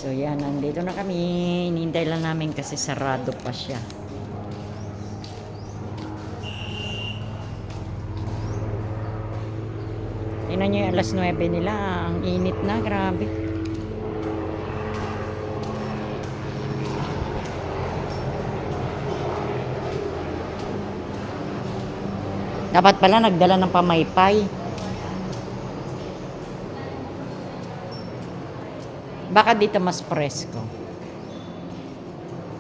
So yan, nandito na kami. Hinihintay lang namin kasi sarado pa siya. Tingnan nyo yung alas 9 nila. Ang init na, grabe. Dapat pala nagdala ng pamaypay. Baka dito mas presko.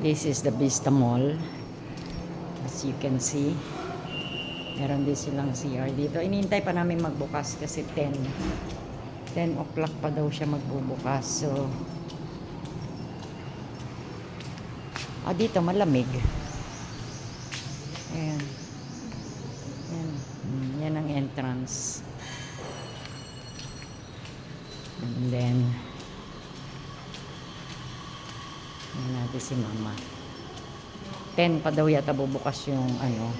This is the Vista Mall. As you can see. Meron din silang CR dito. Inihintay pa namin magbukas kasi 10 o'clock pa daw siya magbubukas. So, dito malamig. Ayan. Yan ang entrance. And then, yan natin si Mama. 10 pa daw yata bubukas yung ano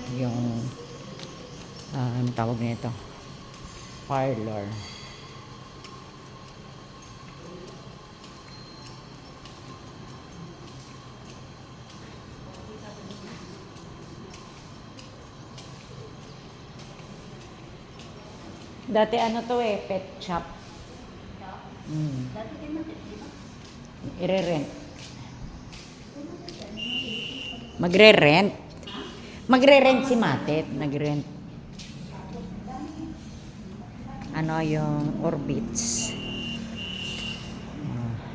tawag nito? Parlor. Dati ano to pet shop. Dati din natin, di ba? Ire-rent. Magre-rent. Magre-rent si Matet. Nag-rent. Ano yung Orbits.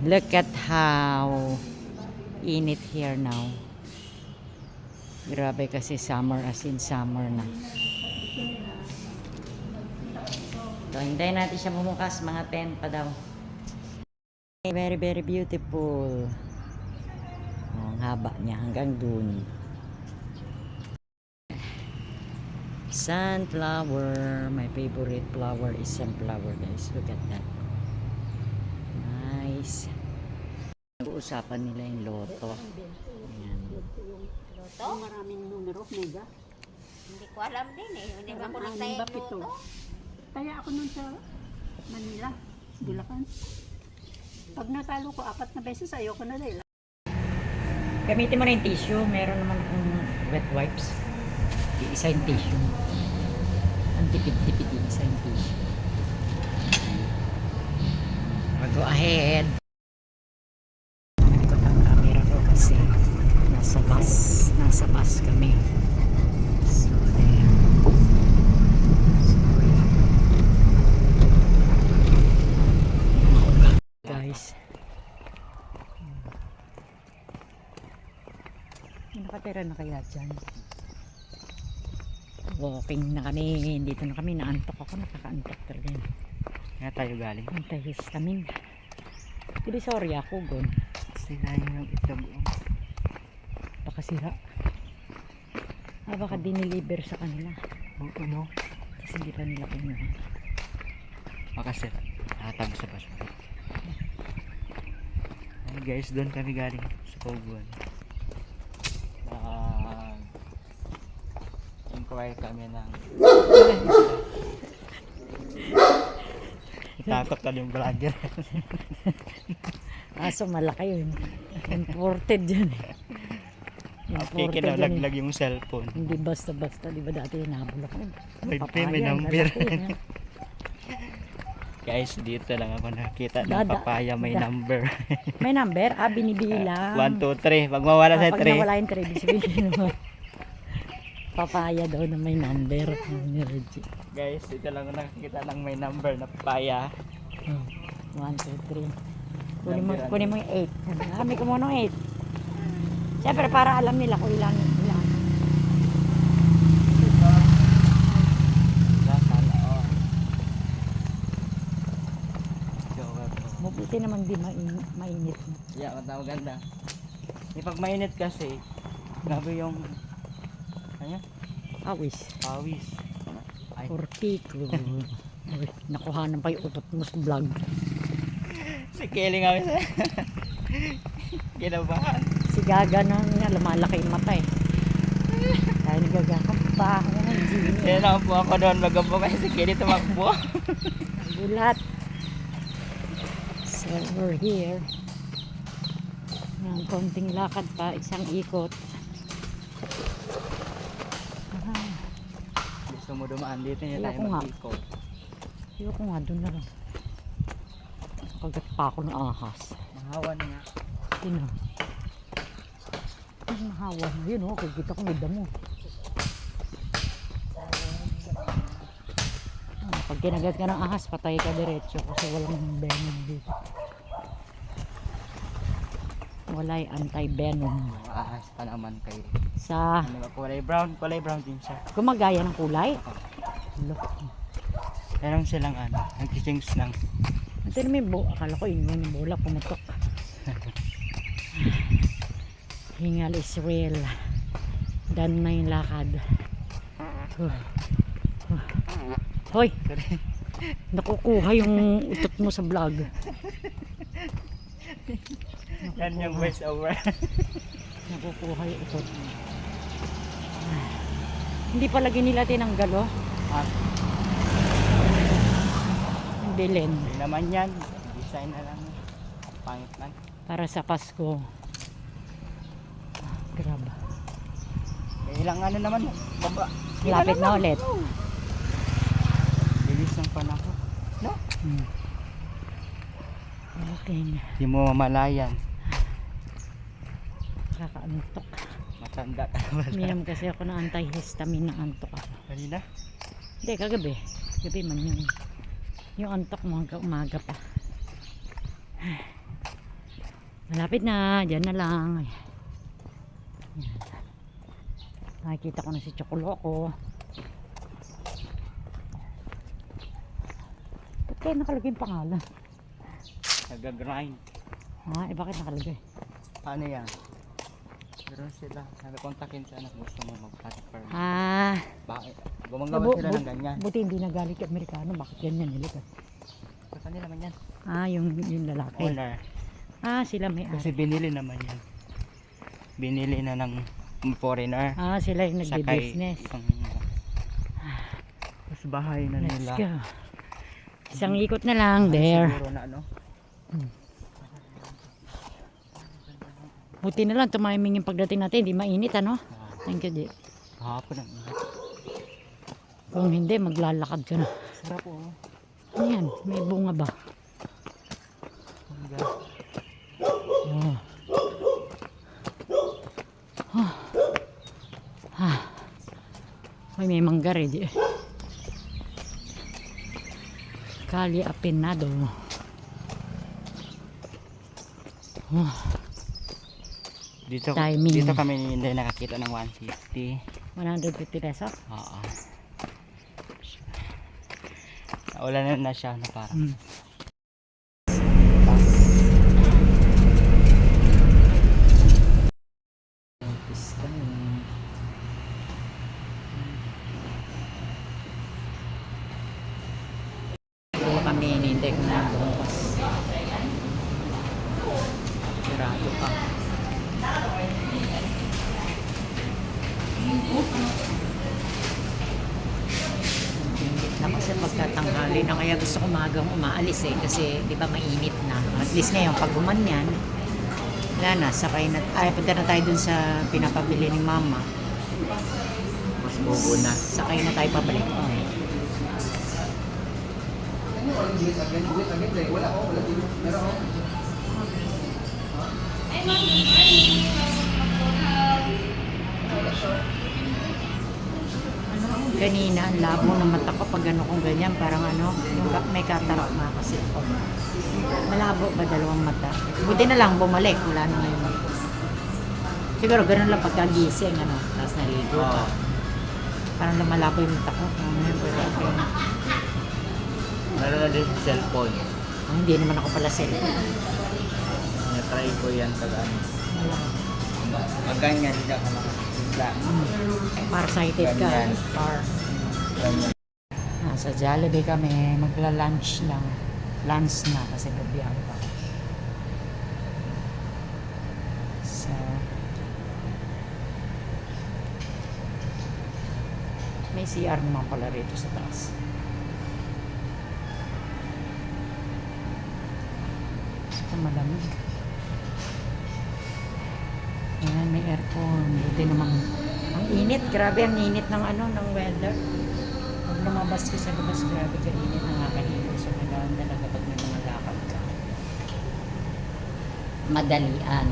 Look at how init here now. Grabe kasi summer as in summer na. So, hintayin natin siya bumukas. Mga 10 pa daw. Very, very beautiful. Ang haba niya hanggang dun. Sunflower. My favorite flower is sunflower, guys. Look at that. Nice. Nag-uusapan nila yung loto. Ayan. Loto? Maraming numero, mega. Hindi ko alam din eh. Hindi ba ko Anim nagtayag ba, pito? loto? Kaya ako nun sa Manila, Bulacan. Pag natalo ko 4 na beses, ayoko na dahil. Gamitin mo na yung tissue. Meron naman kung wet wipes. Isa yung tissue. Ang tipid-tipid yung isa yung tissue. Go ahead. Ikot ang camera ko kasi nasa bus kami. So, there. Guys. Nakatira na kaya dyan. Walking na kami. Dito na kami. Naantok ako. Nakakaantok talaga yun. Kaya tayo galing. Antihistamine. Sorry ako gon. Sinayin yung itlog. Baka sira. Baka diniliver sa kanila. Oo, no? Kasi hindi pa nila kinuha. Baka sila. Nakatago sa baso. Ay guys, doon kami galing sa Koguan. Inquire kami ng takot ka yung vlogger. Aso malaki yun. Imported yun. Piki na laglag yung cellphone. Hindi basta-basta. Di ba dati hinabol ako? May number. Guys, dito lang ako nakita ng papaya may number. May number? Binibilang. 1, 2, 3. Pag mawala sa 3. Pag nawala yung 3, sabihin mo. Papaya daw na may number. Guys, dito lang ako nakikita ng may number na papaya. 1, 2, 3. Kunin mo yung 8. Kami ko muna ng 8. Siyempre para alam nila kung ilan. Mabuti naman di mainit. Yeah, maganda. Pag mainit kasi, grabe yung Awis. pawis. Ay, Portiko. Nakuhanan pa yung utot mo sa vlog. si Kelly nga isa. Ginabahan. Si Gaga na nga, lumalaki yung mata eh. Kaya nagagakam pa. Kaya na po ako doon magabo kasi si Kelly tumakbo. Gulat. So we're here. Yan, konting lakad pa, isang ikot. Ah, Gusto mo dumaan dito niya tayo Ayoko nga. mag-ikot. ayoko nga, doon na lang. Kagat pa ako ng ahas. Mahawan nga. Sino? Ay, mahawa na yun, oh. Kikita ko may damo. Pag kinagat ka ng ahas, patay ka diretso kasi walang venom dito. Walay anti-venom. Ahas pa naman kayo. Sa Ano ba? Kulay brown din siya. gumagaya ng kulay. Look. Meron silang ano, nag-change lang. Ito na may akala ko inuman yung bola, pumutok. Hingal is real. Dan na yung lakad. Hoy! Nakukuha yung utot mo sa vlog. Yan yung voice over. Nakukuha yung utot mo. Hindi pala nila tinanggal, oh. Ah, Yung bilin. hindi naman yan. Design na lang. Pangit lang. Para sa Pasko. Grabe. May ilang ano naman. Baba. Lapit na ulit. Bilis ng panahon. No? Okay. Hindi mo mamalayan. Kakaantok. Matanda ka naman. Uminom kasi ako ng antihistamine ng antok ako. Kanina? Hindi, kagabi. Gabi man yun. Yung antok mo hanggang umaga pa. Malapit na. Diyan na lang. Yan. Nakikita ko na si Chocoloko. Ba't kaya nakalagay yung pangalan? Nag-grind. Bakit nakalagay? Paano yan? Meron sila. Nag-contactin sana kung gusto mo mag-platform. Bakit? Gumagawa sila ng ganyan. Buti hindi nagalit yung Amerikano. Bakit ganyan nila? Sa kanila naman yan. Yung lalaki. Owner. Sila may Kasi binili naman yan. Binili na ng foreigner. sila yung Sakay. nagbe-business. Tapos bahay na Let's nila. go. Isang ikot na lang. There. Siguro na ano. Buti na lang tumiming yung pagdating natin. Hindi mainit, ano? Thank you, Di. Hapon ang ingat. Kung hindi, maglalakad ka na. Sarap oh. Ano yan? May bunga ba? Oh. May mangga rin, Di. Kali Apinado. Timing. Dito kami hindi nakakita ng 150. 150 pesos? Oo. Naulan na siya na parang. Dito kami hinihintay ko na bukas. Sarado pa. Na kasi pagkatanghali na kaya gusto ko magang umaalis kasi di ba mainit na. At least ngayon pag gumanyan, wala na, sakay na, punta na tayo dun sa pinapabili ni mama. Mas bubo na. Sakay na tayo pabalik. Kanina, ang labo ng mata ko pag ano kung ganyan, parang ano, may katarak na kasi ako. Malabo ba dalawang mata? Buti na lang bumalik, wala na ngayon. Siguro ganun lang pagkagising, ano, tapos naligo ka. Parang lumalabo yung mata ko. Pero okay na. Meron na din sa cellphone. Hindi naman ako pala cellphone. Na-try ko yan pag ano. Wala. Pag ganyan, hindi ako makakita. Farsighted ka. Ganyan. Ganyan. Sa Jollibee kami, magla-lunch lang. Lunch na kasi babiyahe pa. So, may CR naman pala rito sa taas. So, malamig. Ayan, may aircon. Buti naman. Ang init. Grabe ang init ng ng weather. Pag lumabas ka sa labas, grabe ka init. Nakakahilo. So, nagawan talaga pag may mga lakad ka. Madalian.